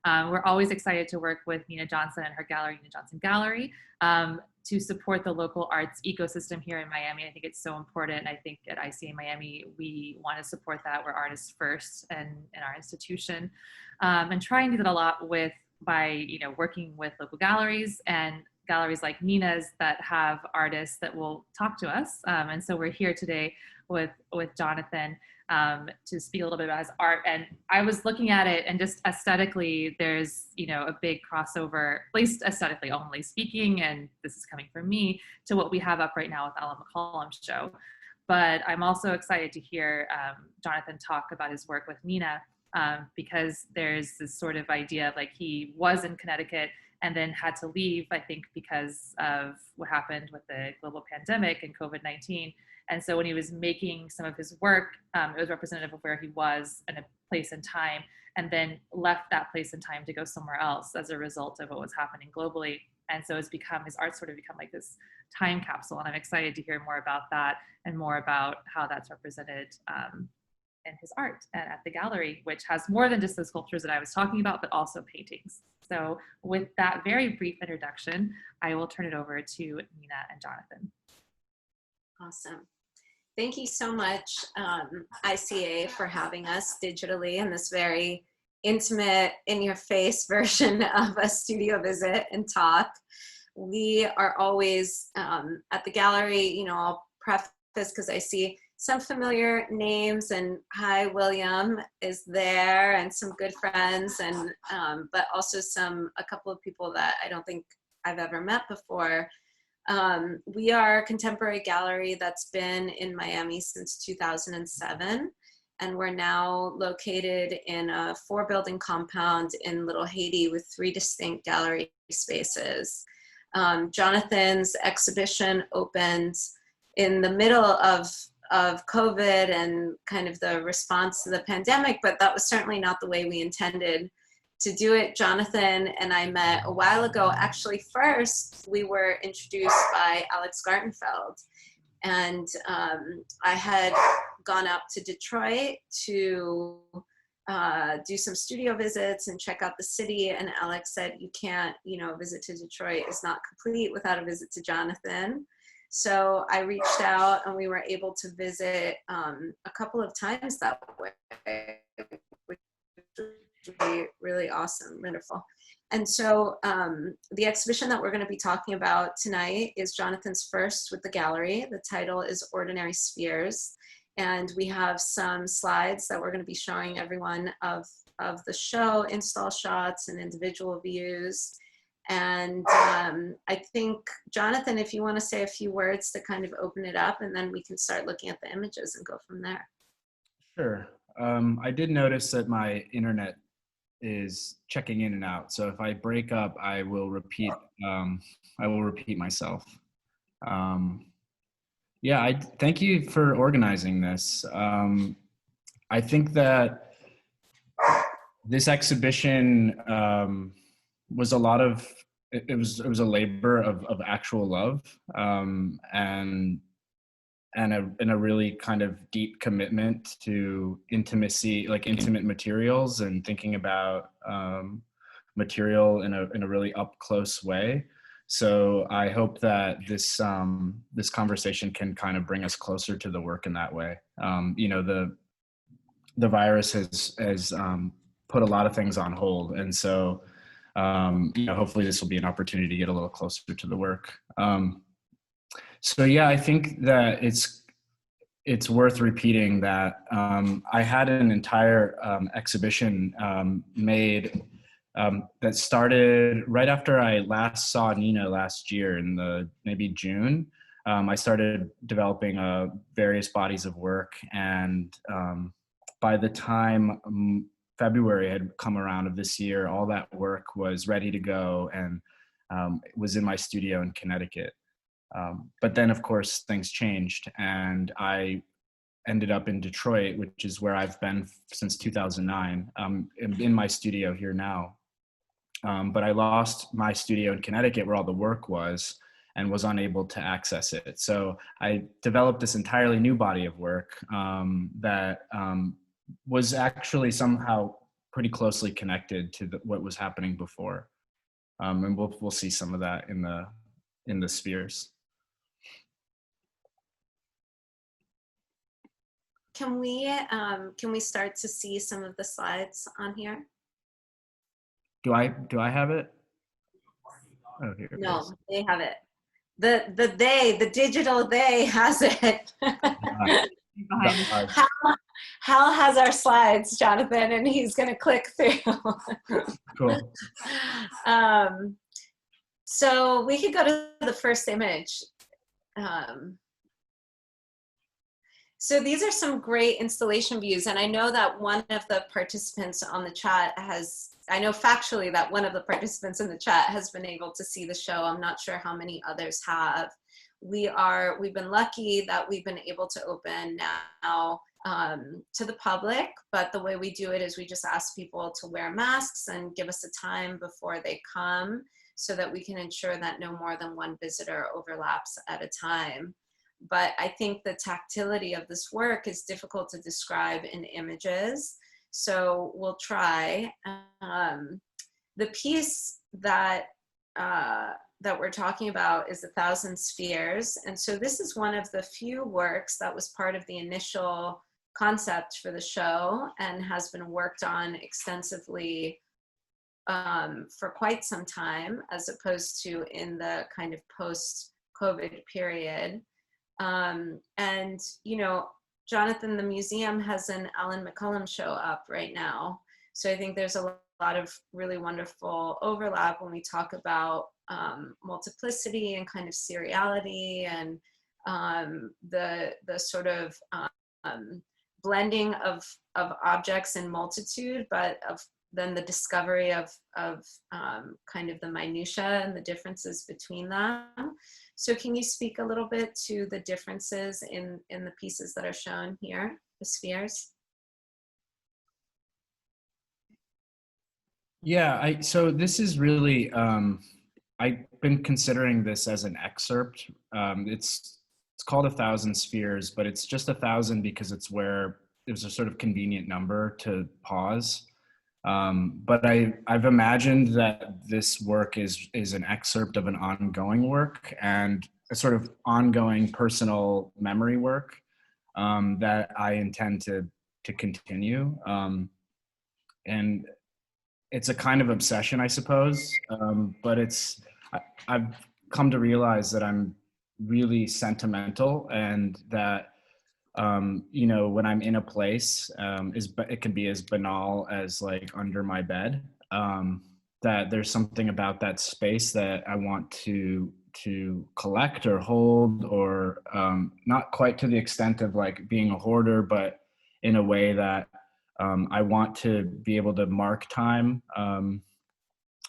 We're always excited to work with Nina Johnson and her gallery, Nina Johnson Gallery, to support the local arts ecosystem here in Miami. I think it's so important. I think at ICA Miami, we want to support that. We're artists first and in our institution, and try and do that a lot by working with local galleries and galleries like Nina's that have artists that will talk to us. And so we're here today with Jonathan to speak a little bit about his art. And I was looking at it, and just aesthetically, there's a big crossover, at least aesthetically only speaking, and this is coming from me, to what we have up right now with Ella McCollum's show. But I'm also excited to hear Jonathan talk about his work with Nina, because there's this sort of idea of like he was in Connecticut and then had to leave, I think, because of what happened with the global pandemic and COVID-19. And so when he was making some of his work, it was representative of where he was in a place and time, and then left that place and time to go somewhere else as a result of what was happening globally. And so his art's sort of become like this time capsule. And I'm excited to hear more about that and more about how that's represented in his art at the gallery, which has more than just the sculptures that I was talking about, but also paintings. So with that very brief introduction, I will turn it over to Nina and Jonathan. Awesome. Thank you so much, ICA, for having us digitally in this very intimate, in-your-face version of a studio visit and talk. We are always at the gallery, I'll preface because I see some familiar names, and hi, William is there, and some good friends, and but also a couple of people that I don't think I've ever met before. We are a contemporary gallery that's been in Miami since 2007, and we're now located in a 4-building compound in Little Haiti with 3 distinct gallery spaces. Jonathan's exhibition opened in the middle of COVID and kind of the response to the pandemic, but that was certainly not the way we intended to do it. Jonathan and I met a while ago. Actually, first we were introduced by Alex Gartenfeld, and I had gone up to Detroit to do some studio visits and check out the city, and Alex said, you can't, a visit to Detroit is not complete without a visit to Jonathan. So I reached out, and we were able to visit a couple of times that way, which was really awesome, wonderful. And so the exhibition that we're going to be talking about tonight is Jonathan's first with the gallery. The title is Ordinary Spheres. And we have some slides that we're going to be showing everyone of the show, install shots and individual views. And I think, Jonathan, if you want to say a few words to kind of open it up, and then we can start looking at the images and go from there. Sure. I did notice that my internet is checking in and out. So if I break up, I will repeat myself. Yeah, I thank you for organizing this. I think that this exhibition was a lot of, it was a labor of actual love, and a really kind of deep commitment to intimacy, like intimate materials, and thinking about material in a really up close way. So I hope that this this conversation can kind of bring us closer to the work in that way. The virus has put a lot of things on hold, and so hopefully this will be an opportunity to get a little closer to the work. So yeah, I think that it's worth repeating that I had an entire exhibition made that started right after I last saw Nina last year in maybe June. I started developing various bodies of work, and by the time February had come around of this year, all that work was ready to go and was in my studio in Connecticut. But then, of course, things changed, and I ended up in Detroit, which is where I've been since 2009, in my studio here now. But I lost my studio in Connecticut where all the work was, and was unable to access it. So I developed this entirely new body of work that was actually somehow pretty closely connected to what was happening before. And we'll see some of that in the spheres. Can we start to see some of the slides on here? Do I have it? Oh, here it No, is. they have it. The digital they has it. Hal has our slides, Jonathan, and he's going to click through. Cool. So we could go to the first image. So these are some great installation views, and I know that one of the participants on the chat I know factually that one of the participants in the chat has been able to see the show. I'm not sure how many others have. We've been lucky that we've been able to open now to the public, but the way we do it is we just ask people to wear masks and give us a time before they come so that we can ensure that no more than one visitor overlaps at a time. But I think the tactility of this work is difficult to describe in images, so we'll try. The piece that we're talking about is 1,000 Spheres, and so this is one of the few works that was part of the initial concept for the show and has been worked on extensively for quite some time, as opposed to in the kind of post-COVID period. And, you know, Jonathan, the museum has an Alan McCullum show up right now. So I think there's a lot of really wonderful overlap when we talk about multiplicity and kind of seriality and the sort of blending of objects in multitude, but then the discovery of kind of the minutia and the differences between them. So can you speak a little bit to the differences in the pieces that are shown here, the spheres? Yeah, so this is really, I've been considering this as an excerpt. It's called 1,000 Spheres, but it's just 1,000 because it's where there's a sort of convenient number to pause. But I've imagined that this work is an excerpt of an ongoing work and a sort of ongoing personal memory work that I intend to continue. And it's a kind of obsession, I suppose, but I've come to realize that I'm really sentimental, and that you know, when I'm in a place, it can be as banal as like under my bed. That there's something about that space that I want to collect or hold, or not quite to the extent of like being a hoarder, but in a way that I want to be able to mark time,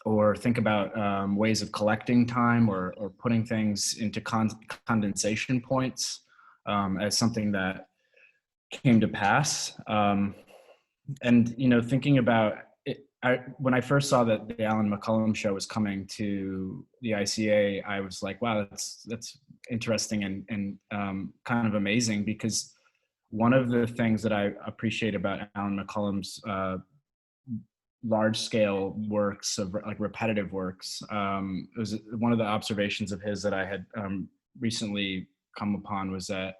or think about ways of collecting time, or putting things into condensation points as something that came to pass. And, you know, thinking about it, when I first saw that the Alan McCullum show was coming to the ICA, I was like, wow, that's interesting and kind of amazing, because one of the things that I appreciate about Alan McCullum's large-scale works of like repetitive works, it was one of the observations of his that I had recently come upon was that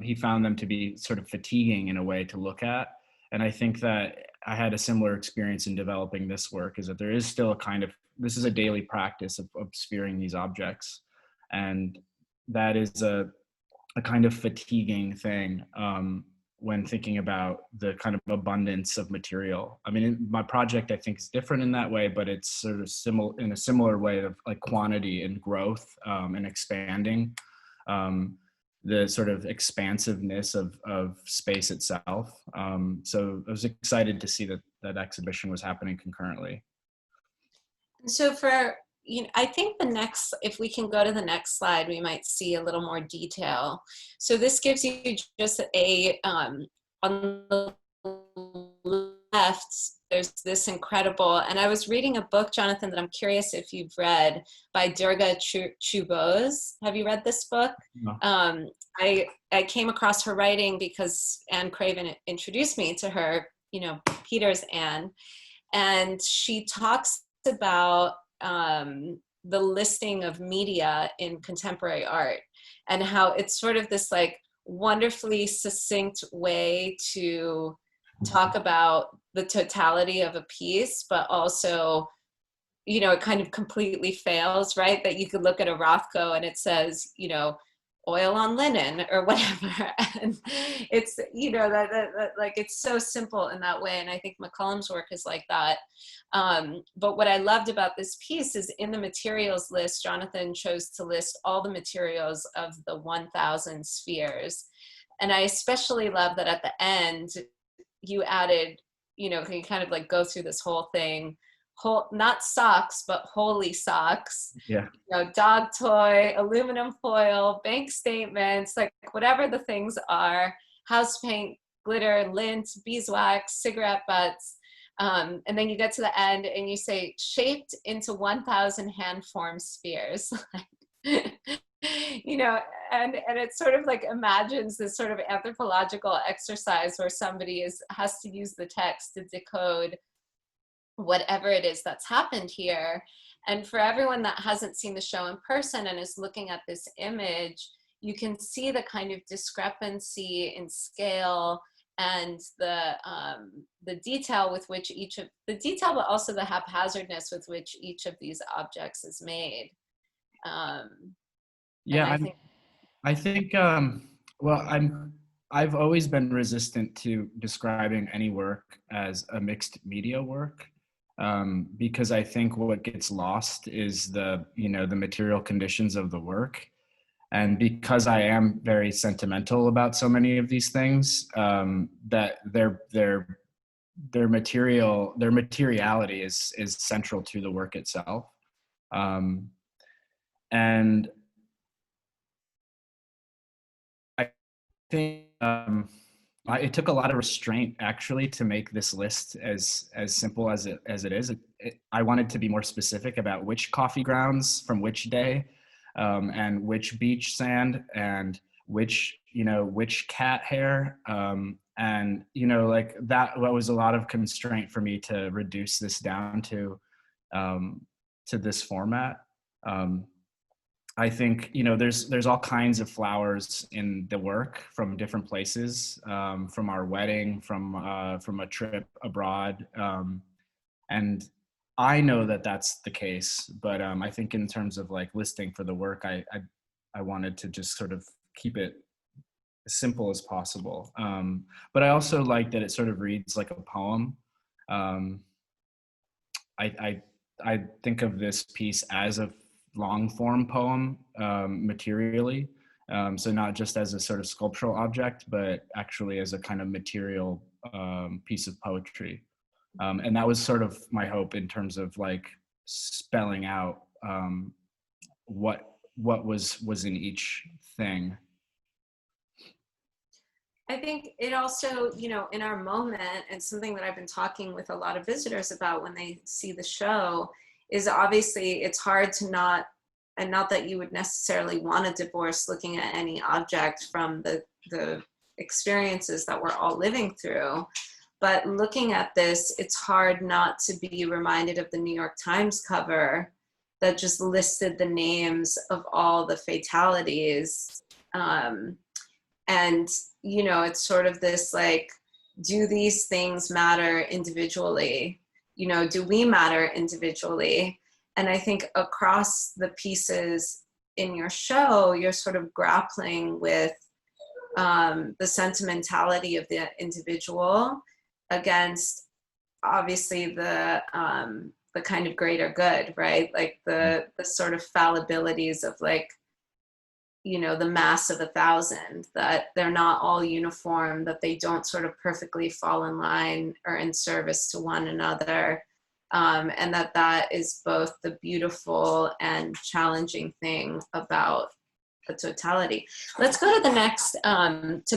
he found them to be sort of fatiguing in a way to look at. And I think that I had a similar experience in developing this work, is that there is still a kind of, this is a daily practice of sphering these objects. And that is a kind of fatiguing thing when thinking about the kind of abundance of material. I mean, my project, I think, is different in that way, but it's sort of in a similar way of like quantity and growth and expanding. The sort of expansiveness of space itself. So I was excited to see that exhibition was happening concurrently. So for, you know, I think if we can go to the next slide, we might see a little more detail. So this gives you just on the left, there's this incredible, and I was reading a book, Jonathan, that I'm curious if you've read, by Durga Chubose. Have you read this book? No. I came across her writing because Anne Craven introduced me to her, Peter's Anne, and she talks about the listing of media in contemporary art, and how it's sort of this like wonderfully succinct way to talk about the totality of a piece, but also, it kind of completely fails, right? That you could look at a Rothko and it says, oil on linen or whatever. And it's, that like, it's so simple in that way. And I think McCollum's work is like that. But what I loved about this piece is in the materials list, Jonathan chose to list all the materials of the 1,000 spheres. And I especially love that at the end, you added, can you kind of like go through this whole thing, not socks, but holy socks, yeah, dog toy, aluminum foil, bank statements, like whatever the things are, house paint, glitter, lint, beeswax, cigarette butts. And then you get to the end and you say, shaped into 1,000 hand-formed spheres. And it sort of like imagines this sort of anthropological exercise where somebody has to use the text to decode whatever it is that's happened here. And for everyone that hasn't seen the show in person and is looking at this image, you can see the kind of discrepancy in scale and the detail with which but also the haphazardness with which each of these objects is made. I think I've always been resistant to describing any work as a mixed media work, because I think what gets lost is the material conditions of the work. And because I am very sentimental about so many of these things, that their materiality is central to the work itself. And I think it took a lot of restraint actually to make this list as simple as it is. I wanted to be more specific about which coffee grounds from which day, and which beach sand, and which cat hair, and like that was a lot of constraint for me to reduce this down to this format. I think there's all kinds of flowers in the work from different places, from our wedding, from a trip abroad, and I know that that's the case. But I think in terms of like listing for the work, I wanted to just sort of keep it as simple as possible. But I also like that it sort of reads like a poem. I think of this piece as a long form poem, materially. So not just as a sort of sculptural object, but actually as a kind of material piece of poetry. And that was sort of my hope in terms of like spelling out what was in each thing. I think it also, in our moment, and something that I've been talking with a lot of visitors about when they see the show, is obviously it's hard to not that you would necessarily want to divorce looking at any object from the experiences that we're all living through. But looking at this, it's hard not to be reminded of the New York Times cover that just listed the names of all the fatalities. And, it's sort of this like, do these things matter individually? Do we matter individually? And I think across the pieces in your show, you're sort of grappling with the sentimentality of the individual against obviously the kind of greater good, right? Like the sort of fallibilities of like, the mass of 1,000, that they're not all uniform, that they don't sort of perfectly fall in line or in service to one another. And that is both the beautiful and challenging thing about the totality. Let's go to the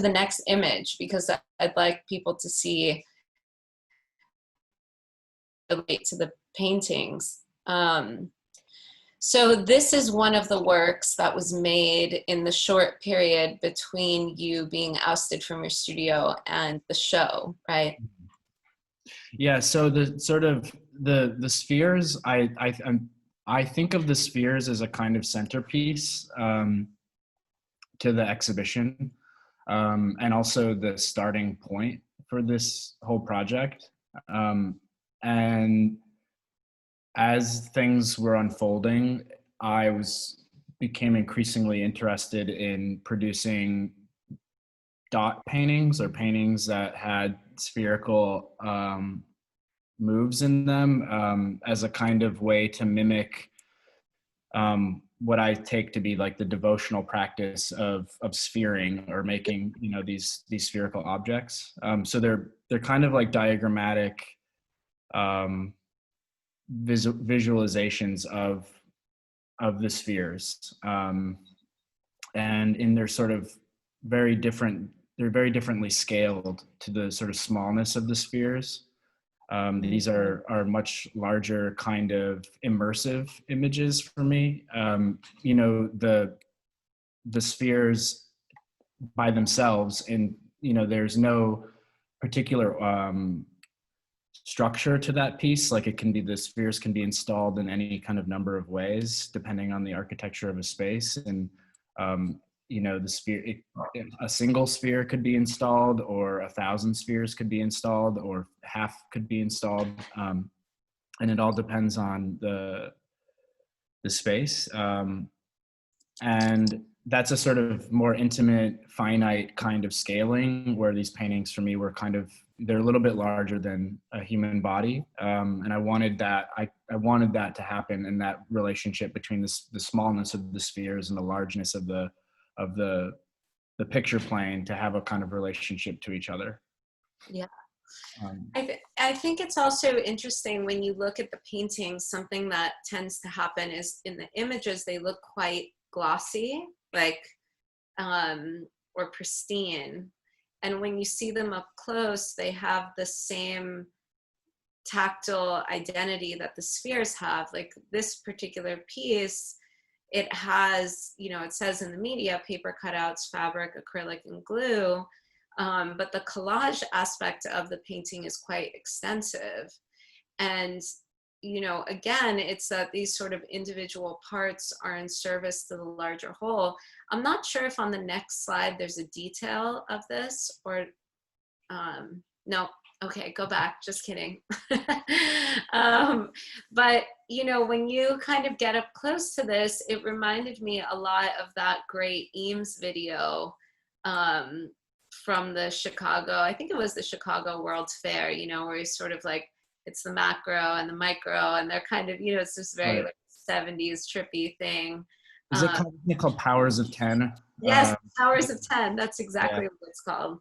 next image, because I'd like people to see, relate to the paintings. So this is one of the works that was made in the short period between you being ousted from your studio and the show, right? Yeah, so the sort of the spheres, I think of the spheres as a kind of centerpiece to the exhibition, and also the starting point for this whole project. And as things were unfolding, became increasingly interested in producing dot paintings, or paintings that had spherical moves in them, as a kind of way to mimic what I take to be like the devotional practice of sphering, or making, you know, these spherical objects. So they're kind of like diagrammatic um, visualizations of the spheres, and in their sort of very different, they're very differently scaled to the sort of smallness of the spheres. These are much larger kind of immersive images for me. You know, the spheres by themselves, and you know, there's no particular structure to that piece. Like, the spheres can be installed in any kind of number of ways depending on the architecture of a space. And you know, a single sphere could be installed, or 1,000 spheres could be installed, or half could be installed, and it all depends on the space. And that's a sort of more intimate, finite kind of scaling, where these paintings for me were they're a little bit larger than a human body. And I wanted that to happen, in that relationship between the smallness of the spheres and the largeness of the picture plane, to have a kind of relationship to each other. Yeah. I think it's also interesting when you look at the paintings, something that tends to happen is in the images, they look quite glossy, like, or pristine. And when you see them up close, they have the same tactile identity that the spheres have. Like this particular piece, it has, you know, it says in the media, paper cutouts, fabric, acrylic, and glue. But the collage aspect of the painting is quite extensive. And, you know, again, it's that these sort of individual parts are in service to the larger whole. I'm not sure if on the next slide there's a detail of this, or no. Okay, go back, just kidding. But, you know, when you kind of get up close to this, it reminded me a lot of that great Eames video from the Chicago, I think it was the Chicago World's Fair, you know, where he's sort of like, it's the macro and the micro, and they're kind of, you know, it's this very Right. like 70s trippy thing. Is it called Powers of 10? Yes, Powers of 10. That's exactly what it's called.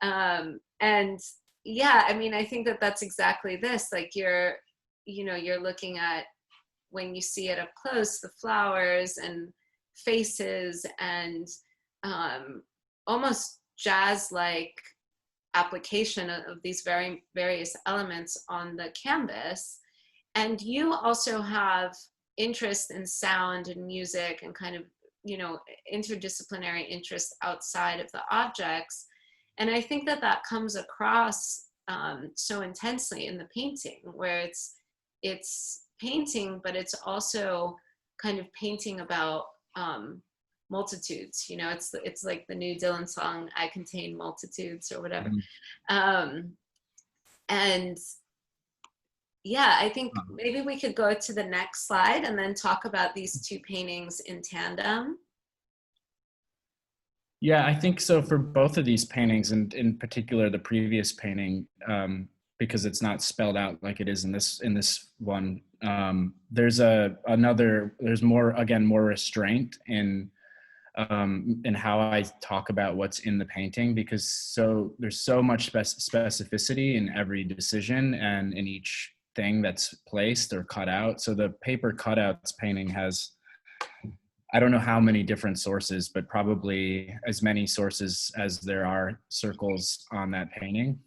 And yeah, I mean, I think that that's exactly this. Like you're looking at, when you see it up close, the flowers and faces and almost jazz-like application of these various elements on the canvas. And you also have interest in sound and music and kind of, you know, interdisciplinary interest outside of the objects. And I think that that comes across so intensely in the painting, where it's painting, but it's also kind of painting about multitudes. You know, it's like the new Dylan song, "I Contain Multitudes" or whatever. And yeah, I think maybe we could go to the next slide and then talk about these two paintings in tandem. Yeah, I think so for both of these paintings, and in particular the previous painting, because it's not spelled out like it is in this one. There's more restraint in how I talk about what's in the painting, because there's so much specificity in every decision and in each thing that's placed or cut out. So the paper cutouts painting has, I don't know how many different sources, but probably as many sources as there are circles on that painting.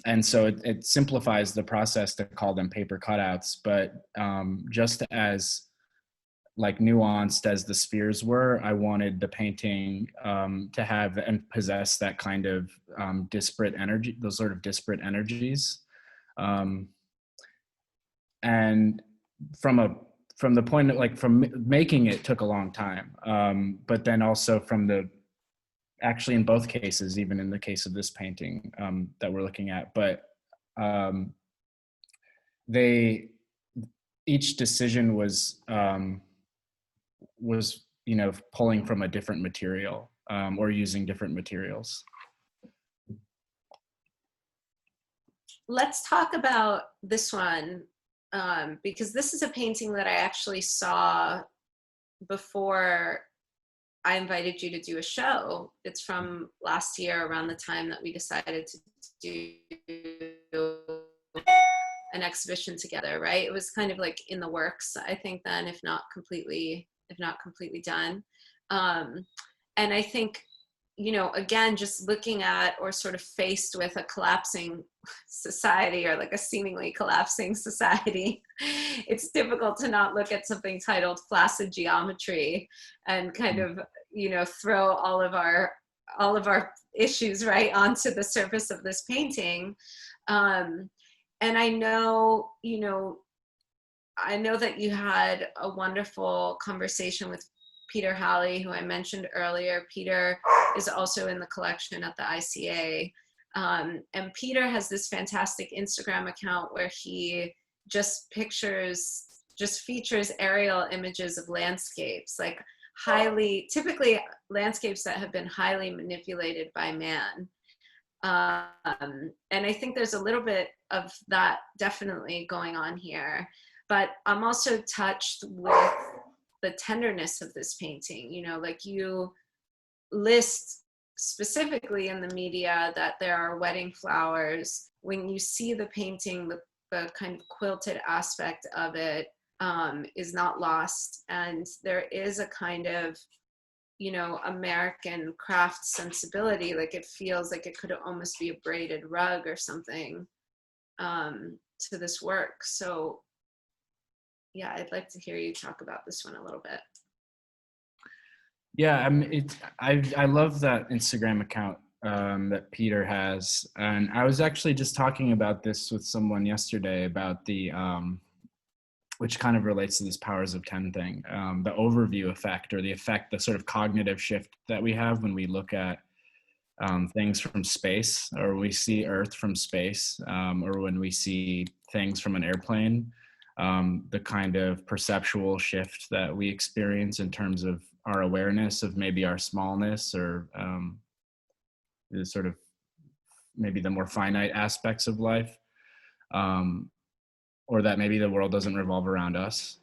And so it simplifies the process to call them paper cutouts. But just as like nuanced as the spheres were, I wanted the painting to have and possess that kind of disparate energy, those sort of disparate energies. And from the point of, like, from making it took a long time, but then also from the, actually in both cases, even in the case of this painting that we're looking at, but each decision was pulling from a different material or using different materials. Let's talk about this one, because this is a painting that I actually saw before I invited you to do a show. It's from last year, around the time that we decided to do an exhibition together, right? It was kind of like in the works, I think, then, if not completely done. And I think, again, just looking at, or sort of faced with, a collapsing society, or like a seemingly collapsing society, it's difficult to not look at something titled Flaccid Geometry and kind of, throw all of our issues right onto the surface of this painting. And I know that you had a wonderful conversation with Peter Halley, who I mentioned earlier. Peter is also in the collection at the ICA. And Peter has this fantastic Instagram account where he just features aerial images of landscapes, like typically landscapes that have been highly manipulated by man. And I think there's a little bit of that definitely going on here. But I'm also touched with the tenderness of this painting. Like, you list specifically in the media that there are wedding flowers. When you see the painting, the kind of quilted aspect of it is not lost. And there is a kind of, American craft sensibility. Like, it feels like it could almost be a braided rug or something to this work. So yeah, I'd like to hear you talk about this one a little bit. Yeah, I love that Instagram account that Peter has, and I was actually just talking about this with someone yesterday about the which kind of relates to this powers of 10 thing, the overview effect, or the effect, the sort of cognitive shift that we have when we look at things from space, or we see Earth from space, or when we see things from an airplane. The kind of perceptual shift that we experience in terms of our awareness of maybe our smallness, or the sort of maybe the more finite aspects of life, or that maybe the world doesn't revolve around us.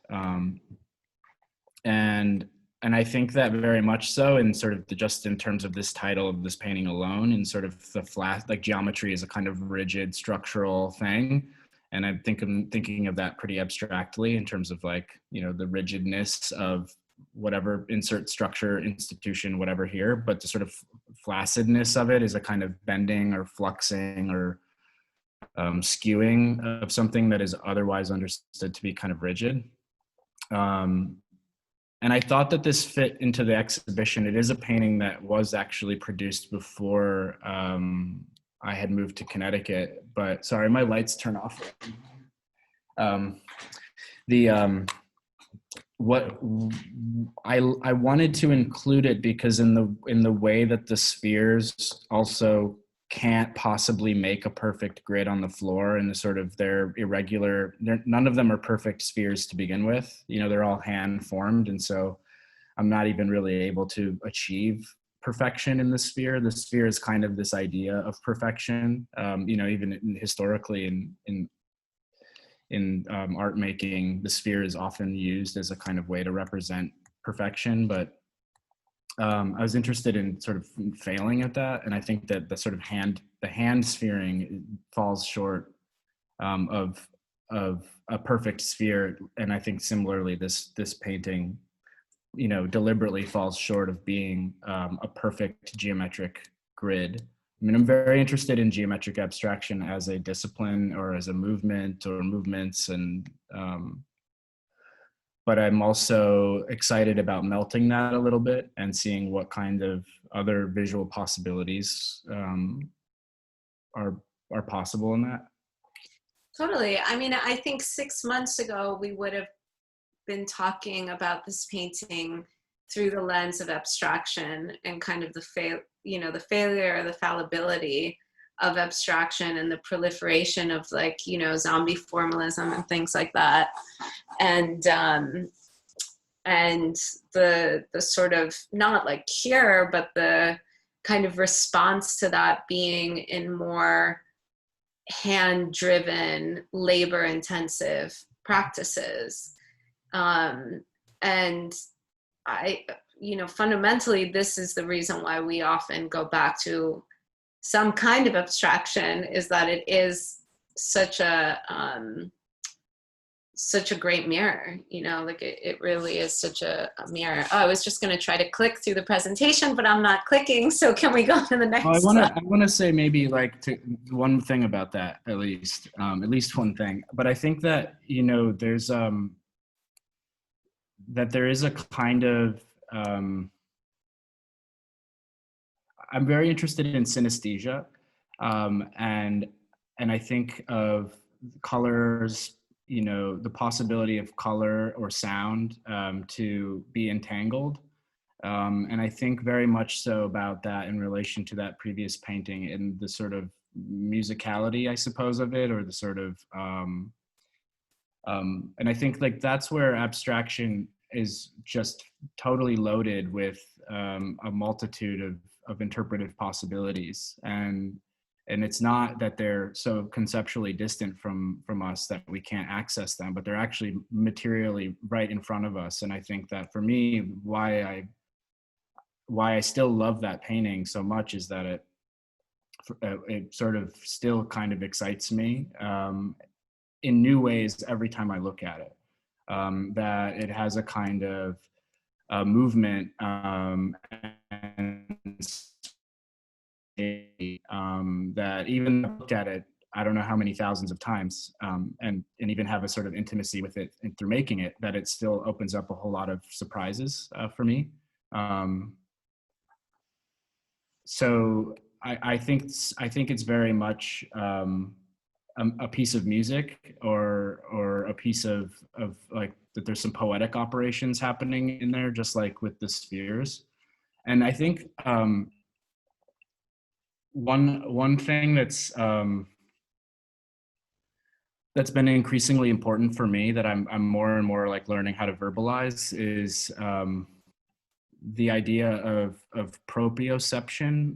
And I think that very much so, in sort of just in terms of this title of this painting alone, and sort of the flat, like, geometry is a kind of rigid structural thing. And I'm thinking of that pretty abstractly in terms of, like, the rigidness of whatever, insert structure, institution, whatever here, but the sort of flaccidness of it is a kind of bending or fluxing or skewing of something that is otherwise understood to be kind of rigid. And I thought that this fit into the exhibition. It is a painting that was actually produced before I had moved to Connecticut, but sorry, my lights turn off. What I wanted to include it because in the way that the spheres also can't possibly make a perfect grid on the floor, and the sort of, they're irregular. None of them are perfect spheres to begin with. They're all hand formed, and so I'm not even really able to achieve perfection in the sphere. The sphere is kind of this idea of perfection. Even historically in art making, the sphere is often used as a kind of way to represent perfection. But I was interested in sort of failing at that, and I think that the sort of hand sphering falls short of a perfect sphere. And I think similarly, this painting, deliberately falls short of being a perfect geometric grid. I mean, I'm very interested in geometric abstraction as a discipline, or as a movement, or movements, and but I'm also excited about melting that a little bit and seeing what kind of other visual possibilities are possible in that. Totally. I mean, I think 6 months ago, we would have been talking about this painting through the lens of abstraction and kind of the failure or the fallibility of abstraction and the proliferation of, like, zombie formalism and things like that. And the sort of, not like cure, but the kind of response to that being in more hand-driven, labor-intensive practices. And fundamentally, this is the reason why we often go back to some kind of abstraction, is that it is such a great mirror, like it really is such a mirror. Oh, I was just going to try to click through the presentation, but I'm not clicking. So can we go to the next slide? I want to say maybe like one thing about that, at least one thing. But I think that, there's that there is a kind of, I'm very interested in synesthesia, and I think of colors, the possibility of color or sound to be entangled. And I think very much so about that in relation to that previous painting and the sort of musicality, I suppose, of it, or the sort of, and I think like that's where abstraction is just totally loaded with a multitude of interpretive possibilities. And it's not that they're so conceptually distant from us that we can't access them, but they're actually materially right in front of us. And I think that for me, why I still love that painting so much is that it sort of still kind of excites me in new ways every time I look at it. That it has a kind of movement and that even looked at it, I don't know how many thousands of times, and even have a sort of intimacy with it and through making it, that it still opens up a whole lot of surprises for me. So I think it's very much a piece of music or a piece of like that there's some poetic operations happening in there, just like with the spheres. And I think one thing that's been increasingly important for me, that I'm more and more like learning how to verbalize, is the idea of proprioception,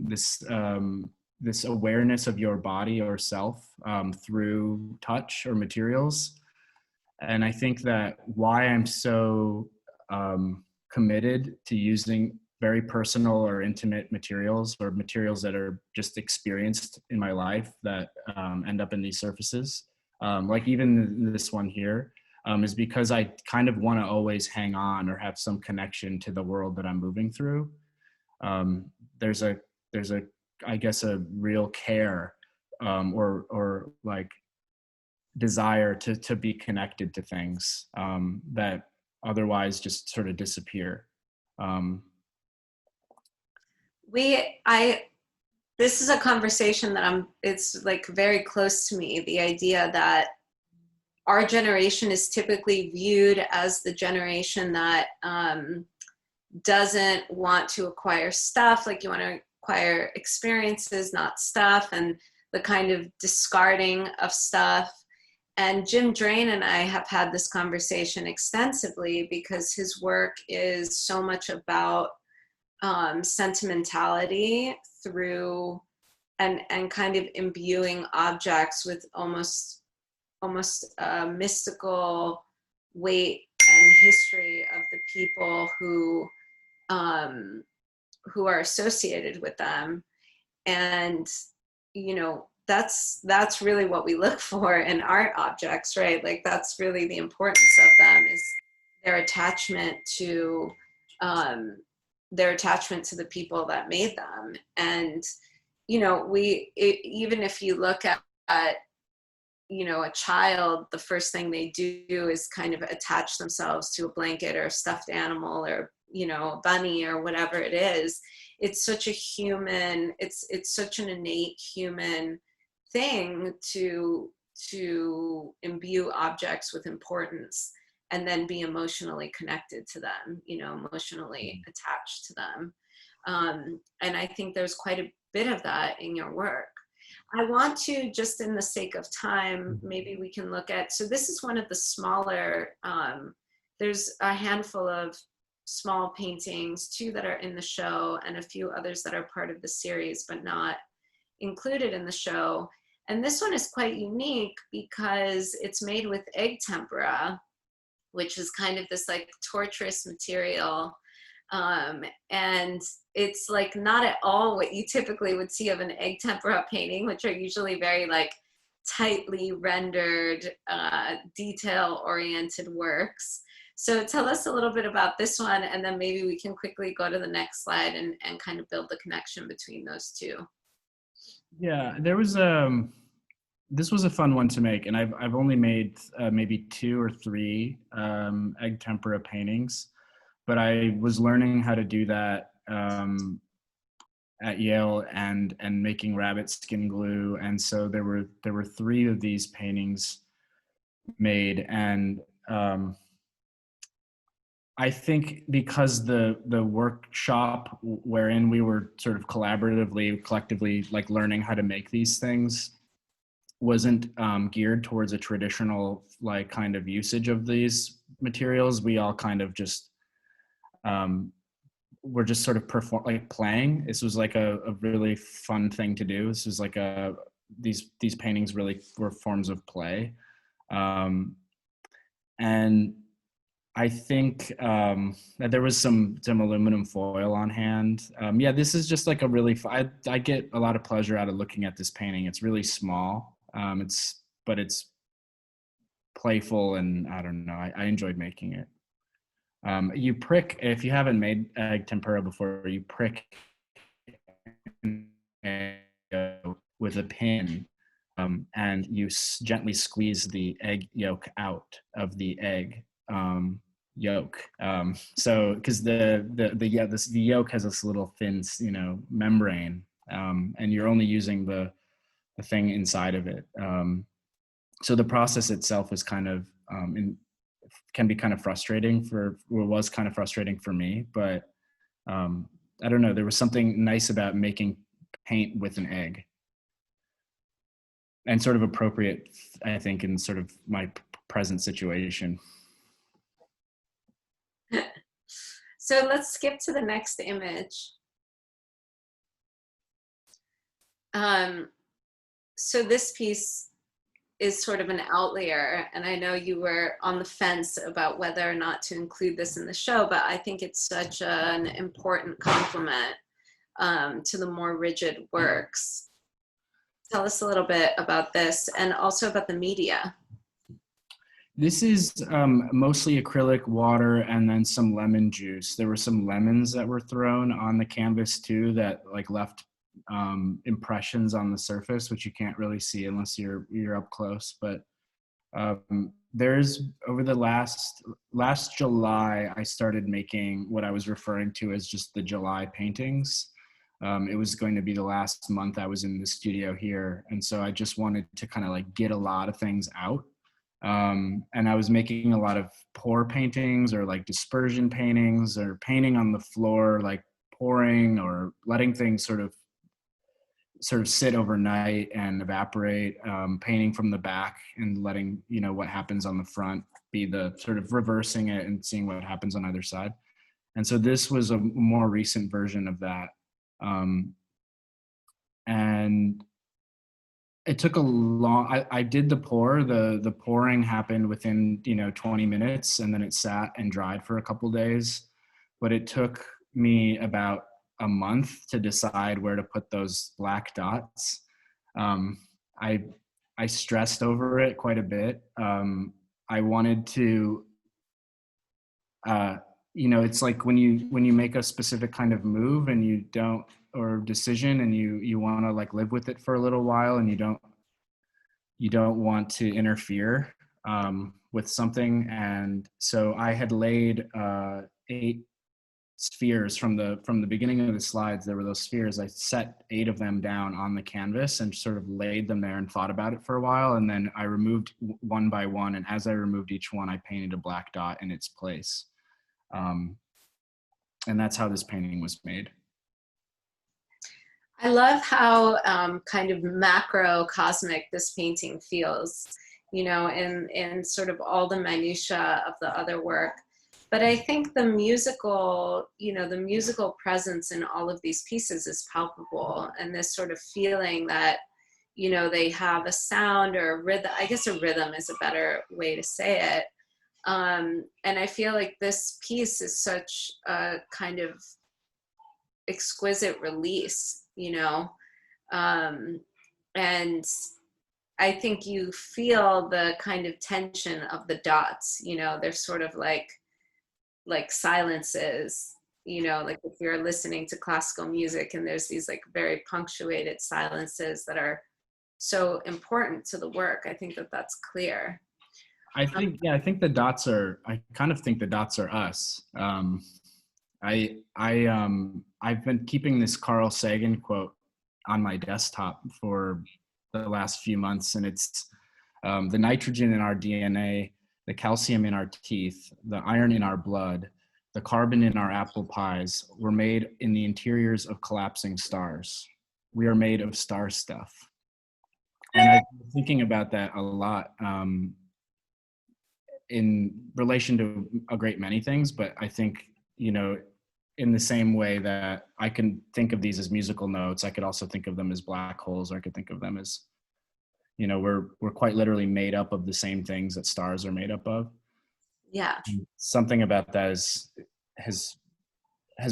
this awareness of your body or self through touch or materials. And I think that why I'm so committed to using very personal or intimate materials, or materials that are just experienced in my life that end up in these surfaces, like even this one here, is because I kind of want to always hang on or have some connection to the world that I'm moving through. There's a I guess a real care or like desire to be connected to things that otherwise just sort of disappear. This is a conversation that it's like very close to me, the idea that our generation is typically viewed as the generation that doesn't want to acquire stuff. Like, you want to acquire experiences, not stuff, and the kind of discarding of stuff. And Jim Drain and I have had this conversation extensively, because his work is so much about sentimentality through and kind of imbuing objects with almost a mystical weight and history of the people who are associated with them. And that's really what we look for in art objects, right? Like, that's really the importance of them, is their attachment to the people that made them. And even if you look at you know, a child, the first thing they do is kind of attach themselves to a blanket or a stuffed animal or, you know, a bunny or whatever it is. It's such a human, it's such an innate human thing to imbue objects with importance and then be emotionally connected to them, you know, emotionally attached to them. And I think there's quite a bit of that in your work. I want to, just in the sake of time, maybe we can look at, so this is one of the smaller, there's a handful of small paintings, 2 that are in the show and a few others that are part of the series but not included in the show. And this one is quite unique because it's made with egg tempera, which is kind of this like torturous material. And it's like not at all what you typically would see of an egg tempera painting, which are usually very like tightly rendered, detail-oriented works. So tell us a little bit about this one, and then maybe we can quickly go to the next slide and kind of build the connection between those two. Yeah, there was this was a fun one to make, and I've only made maybe 2 or 3 egg tempera paintings, but I was learning how to do that at Yale and making rabbit skin glue, and so there were 3 of these paintings made, and I think because the workshop wherein we were sort of collectively like learning how to make these things wasn't geared towards a traditional like kind of usage of these materials. We all kind of just were just sort of playing. This was like a really fun thing to do. This was like these paintings really were forms of play, and I think that there was some aluminum foil on hand. Yeah, this is just like a really, I get a lot of pleasure out of looking at this painting. It's really small, but it's playful, and I don't know, I enjoyed making it. You prick, if you haven't made egg tempura before, you prick with a pin, and you gently squeeze the egg yolk out of the egg yolk. So because the yolk has this little thin, you know, membrane, and you're only using the thing inside of it. So the process itself is kind of can be kind of frustrating was kind of frustrating for me, but I don't know, there was something nice about making paint with an egg, and sort of appropriate, I think, in sort of my present situation. So let's skip to the next image. So this piece is sort of an outlier, and I know you were on the fence about whether or not to include this in the show, but I think it's such an important complement to the more rigid works. Tell us a little bit about this, and also about the media. This is mostly acrylic water and then some lemon juice. There were some lemons that were thrown on the canvas too that like left impressions on the surface, which you can't really see unless you're up close. But there's, over the last July, I started making what I was referring to as just the July paintings. It was going to be the last month I was in the studio here, and so I just wanted to kind of like get a lot of things out. And I was making a lot of pour paintings or like dispersion paintings, or painting on the floor, like pouring or letting things sort of sit overnight and evaporate, painting from the back and letting, you know, what happens on the front be the sort of reversing it and seeing what happens on either side. And so this was a more recent version of that. And it took a long, I did the pour, the pouring happened within, you know, 20 minutes, and then it sat and dried for a couple days. But it took me about a month to decide where to put those black dots. I stressed over it quite a bit. I wanted to, you know, it's like when you make a specific kind of move and you don't, or decision, and you want to like live with it for a little while, and you don't you don't want to interfere with something. And so I had laid 8 spheres from the beginning of the slides. There were those spheres. I set 8 of them down on the canvas and sort of laid them there and thought about it for a while. And then I removed one by one. And as I removed each one, I painted a black dot in its place. And that's how this painting was made. I love how kind of macrocosmic this painting feels, you know, in sort of all the minutia of the other work. But I think the musical, you know, the musical presence in all of these pieces is palpable, and this sort of feeling that, you know, they have a sound or a rhythm. I guess a rhythm is a better way to say it. And I feel like this piece is such a kind of exquisite release, you know, and I think you feel the kind of tension of the dots, you know, they're sort of like silences, you know, like if you're listening to classical music and there's these like very punctuated silences that are so important to the work. I think that that's clear. I think, yeah, I think the dots are, I kind of think the dots are us. I've been keeping this Carl Sagan quote on my desktop for the last few months, and it's the nitrogen in our DNA, the calcium in our teeth, the iron in our blood, the carbon in our apple pies were made in the interiors of collapsing stars. We are made of star stuff. And I've been thinking about that a lot in relation to a great many things, but I think, you know, in the same way that I can think of these as musical notes, I could also think of them as black holes, or I could think of them as, you know, we're quite literally made up of the same things that stars are made up of. Yeah. Something about that has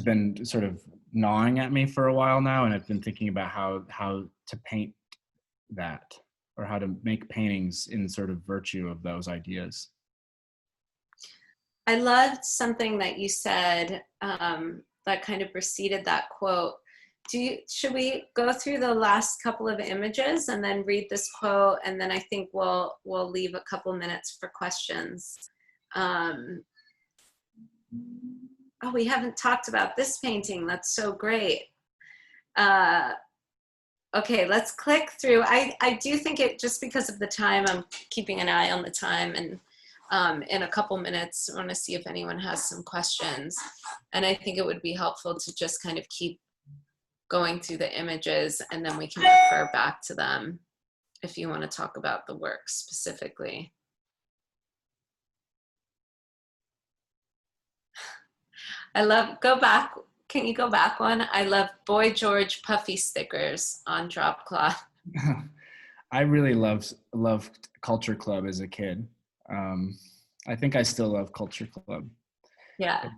been sort of gnawing at me for a while now, and I've been thinking about how to paint that, or how to make paintings in sort of virtue of those ideas. I loved something that you said that kind of preceded that quote. Should we go through the last couple of images and then read this quote, and then I think we'll leave a couple minutes for questions. Oh, we haven't talked about this painting. That's so great. Okay, let's click through. I do think it, just because of the time, I'm keeping an eye on the time, and in a couple minutes, I want to see if anyone has some questions. And I think it would be helpful to just kind of keep going through the images, and then we can refer back to them if you want to talk about the work specifically. I love, go back. Can you go back one? I love Boy George puffy stickers on drop cloth. I really loved Culture Club as a kid. I think I still love Culture Club. Yeah.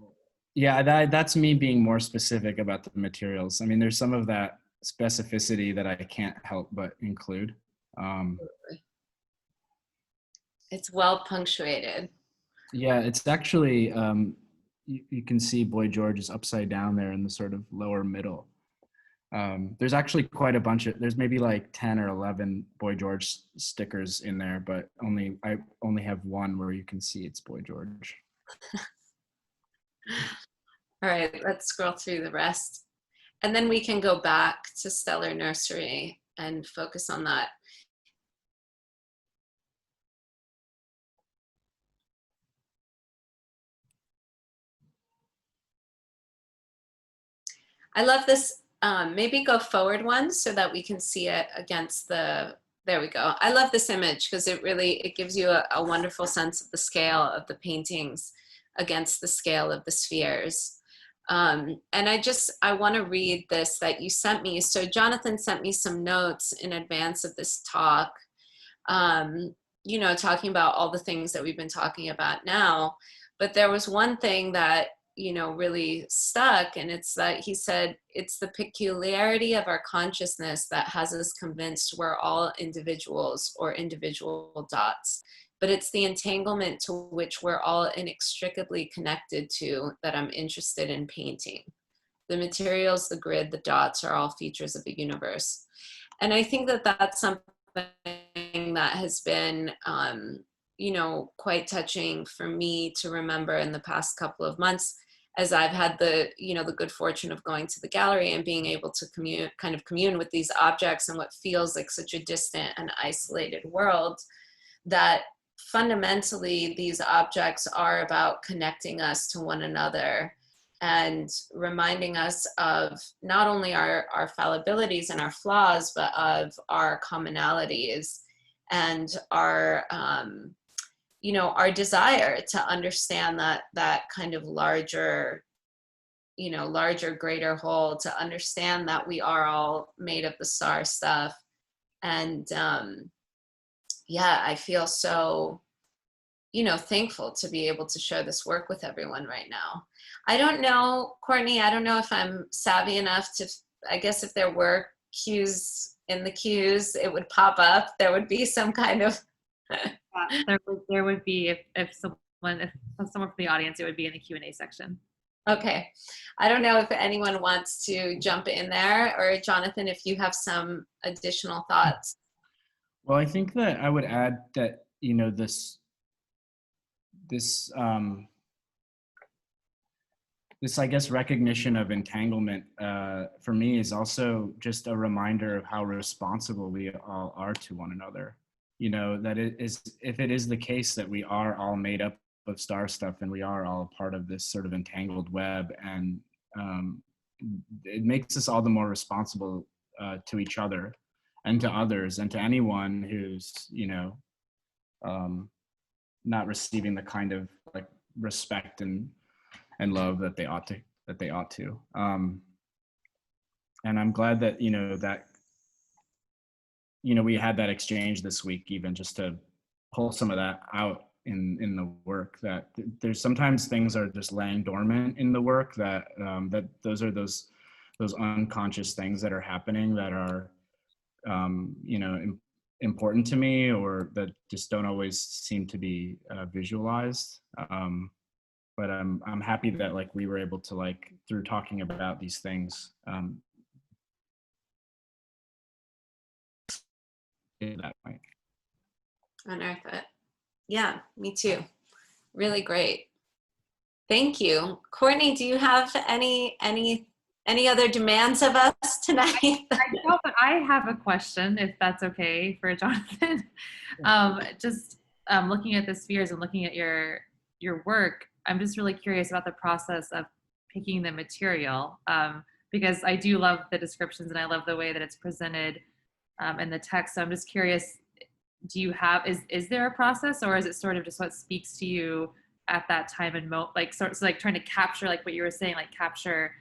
Yeah, that's me being more specific about the materials. I mean, there's some of that specificity that I can't help but include. It's well punctuated. Yeah, it's actually, you can see Boy George is upside down there in the sort of lower middle. There's actually quite a bunch of, there's maybe like 10 or 11 Boy George stickers in there, but I only have one where you can see it's Boy George. All right, let's scroll through the rest. And then we can go back to Stellar Nursery and focus on that. I love this, maybe go forward one so that we can see it against the, there we go. I love this image because it gives you a wonderful sense of the scale of the paintings against the scale of the spheres. And I want to read this that you sent me. So Jonathan sent me some notes in advance of this talk, you know, talking about all the things that we've been talking about now. But there was one thing that, you know, really stuck, and it's that he said, it's the peculiarity of our consciousness that has us convinced we're all individuals or individual dots. But it's the entanglement to which we're all inextricably connected to that I'm interested in painting. The materials, the grid, the dots are all features of the universe. And I think that that's something something that has been, you know, quite touching for me to remember in the past couple of months, as I've had the, you know, the good fortune of going to the gallery and being able to commune with these objects in what feels like such a distant and isolated world, that fundamentally these objects are about connecting us to one another and reminding us of not only our fallibilities and our flaws, but of our commonalities and our, you know, our desire to understand that kind of larger, you know, larger, greater whole, to understand that we are all made of the star stuff. And yeah, I feel so, you know, thankful to be able to share this work with everyone right now. I don't know, Courtney, I don't know if I'm savvy enough to, I guess if there were cues in the queues, it would pop up. There would be some kind of there would be, if someone from the audience, it would be in the Q&A section. Okay. I don't know if anyone wants to jump in there, or Jonathan, if you have some additional thoughts. Well, I think that I would add that, you know, this I guess recognition of entanglement for me is also just a reminder of how responsible we all are to one another. You know, that it is, if it is the case that we are all made up of star stuff and we are all part of this sort of entangled web, and it makes us all the more responsible to each other and to others and to anyone who's, you know, not receiving the kind of like respect and love that they ought to. And I'm glad that, you know, we had that exchange this week, even just to pull some of that out in the work, that there's sometimes things are just laying dormant in the work, that those are those unconscious things that are happening that are, you know, important to me, or that just don't always seem to be visualized. But I'm happy that like we were able to, like, through talking about these things, that way. Unearth it. Yeah, me too. Really great. Thank you. Courtney, do you have any other demands of us tonight? I know, but I have a question, if that's okay for Jonathan. Just looking at the spheres and looking at your work, I'm just really curious about the process of picking the material, because I do love the descriptions and I love the way that it's presented in the text. So I'm just curious, do you have, is there a process, or is it sort of just what speaks to you at that time and like so like trying to capture, like what you were saying, like capture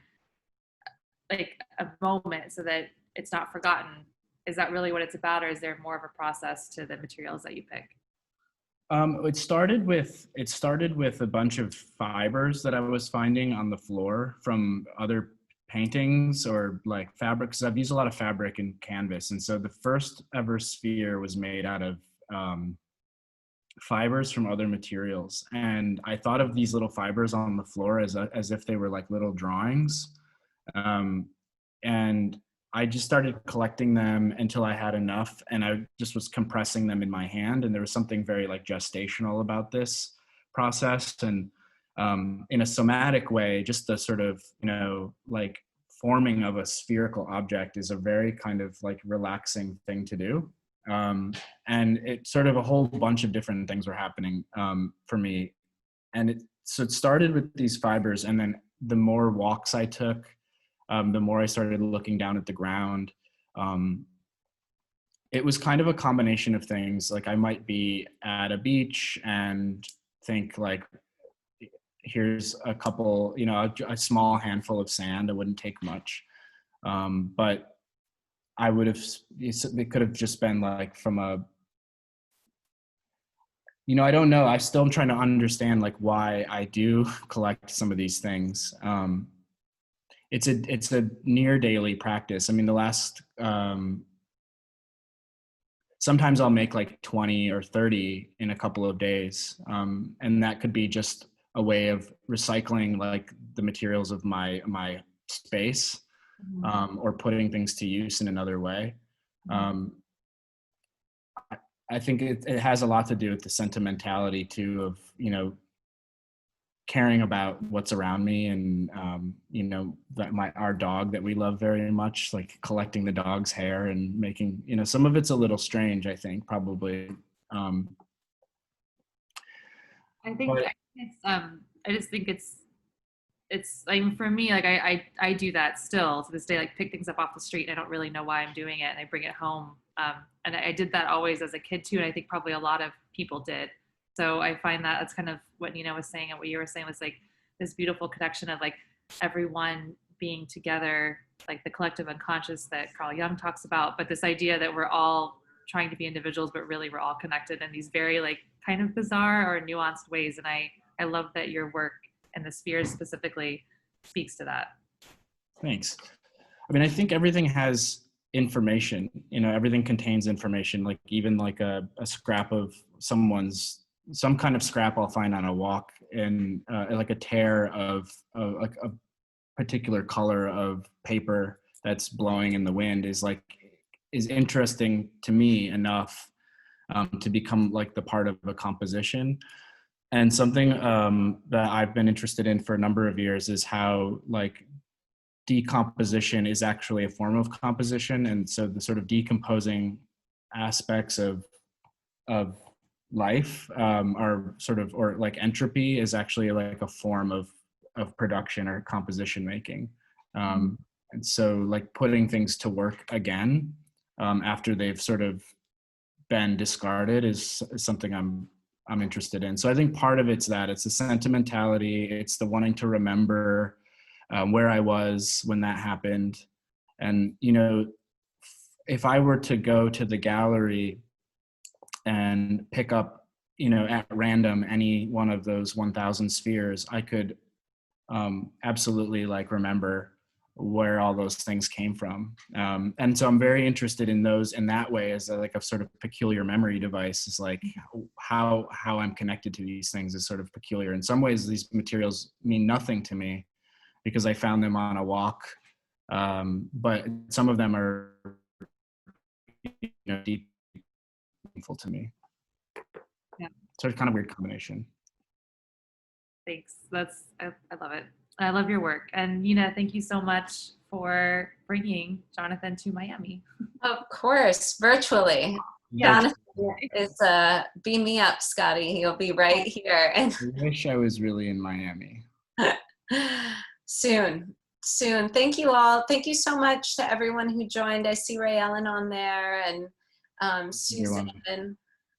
like a moment so that it's not forgotten? Is that really what it's about, or is there more of a process to the materials that you pick? It started with a bunch of fibers that I was finding on the floor from other paintings or like fabrics. I've used a lot of fabric and canvas, and so the first ever sphere was made out of fibers from other materials. And I thought of these little fibers on the floor as if they were like little drawings. And I just started collecting them until I had enough, and I just was compressing them in my hand. And there was something very like gestational about this process. And in a somatic way, just the sort of, you know, like forming of a spherical object is a very kind of like relaxing thing to do. And it sort of a whole bunch of different things were happening for me. And so it started with these fibers, and then the more walks I took, the more I started looking down at the ground. It was kind of a combination of things. Like I might be at a beach and think like, here's a couple, you know, a small handful of sand. It wouldn't take much. But I would have, it could have just been like from a, you know, I don't know. I still am trying to understand like why I do collect some of these things. It's a near daily practice. I mean, the last, sometimes I'll make like 20 or 30 in a couple of days. And that could be just a way of recycling like the materials of my space, or putting things to use in another way. I think it has a lot to do with the sentimentality too of, you know, caring about what's around me, and you know, that our dog that we love very much, like collecting the dog's hair and making, you know, some of it's a little strange, I think, probably. I think But it's I just think it's I mean, for me, like I do that still to this day, like pick things up off the street and I don't really know why I'm doing it, and I bring it home. And I did that always as a kid too, and I think probably a lot of people did. So I find that that's kind of what Nina was saying, and what you were saying was like this beautiful connection of like everyone being together, like the collective unconscious that Carl Jung talks about, but this idea that we're all trying to be individuals, but really we're all connected in these very like kind of bizarre or nuanced ways. And I love that your work and the spheres specifically speaks to that. thanks. I mean, I think everything has information, you know, everything contains information, like even like a scrap of some kind of scrap I'll find on a walk, and like a tear of like a particular color of paper that's blowing in the wind is interesting to me enough to become like the part of a composition. And something that I've been interested in for a number of years is how like decomposition is actually a form of composition. And so the sort of decomposing aspects of life are sort of, or like entropy is actually like a form of production or composition making. And so like putting things to work again after they've sort of been discarded is something I'm interested in. So I think part of it's that it's the sentimentality, it's the wanting to remember where I was when that happened. And, you know, if I were to go to the gallery and pick up, you know, at random, any one of those 1,000 spheres, I could absolutely like remember where all those things came from. And so I'm very interested in those in that way as like a sort of peculiar memory device, is like how I'm connected to these things is sort of peculiar. In some ways, these materials mean nothing to me because I found them on a walk. But some of them are, you know, deep meaningful to me. Yeah. So it's kind of a weird combination. Thanks. I love it. I love your work. And Nina, thank you so much for bringing Jonathan to Miami. Of course, virtually. Yeah. Jonathan is beam me up, Scotty. He'll be right here. And I wish I was really in Miami. soon. Thank you all. Thank you so much to everyone who joined. I see Ray Ellen on there, and Susan. And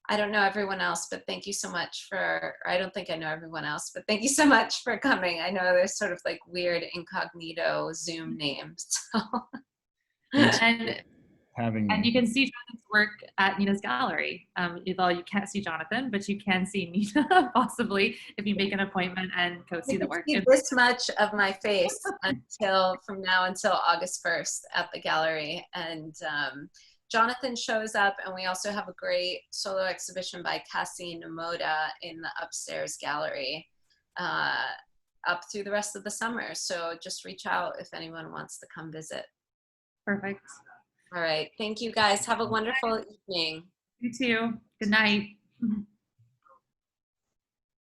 I don't know everyone else, but thank you so much for, I don't think I know everyone else, but thank you so much for coming. I know there's sort of like weird incognito Zoom names. So. And you can see Jonathan's work at Nina's gallery. Although you can't see Jonathan, but you can see Nina possibly if you make an appointment and go see the work. See this much of my face from now until August 1st at the gallery. And Jonathan shows up, and we also have a great solo exhibition by Cassie Namoda in the upstairs gallery up through the rest of the summer. So just reach out if anyone wants to come visit. Perfect. All right. Thank you guys. Have a wonderful evening. You too. Good night.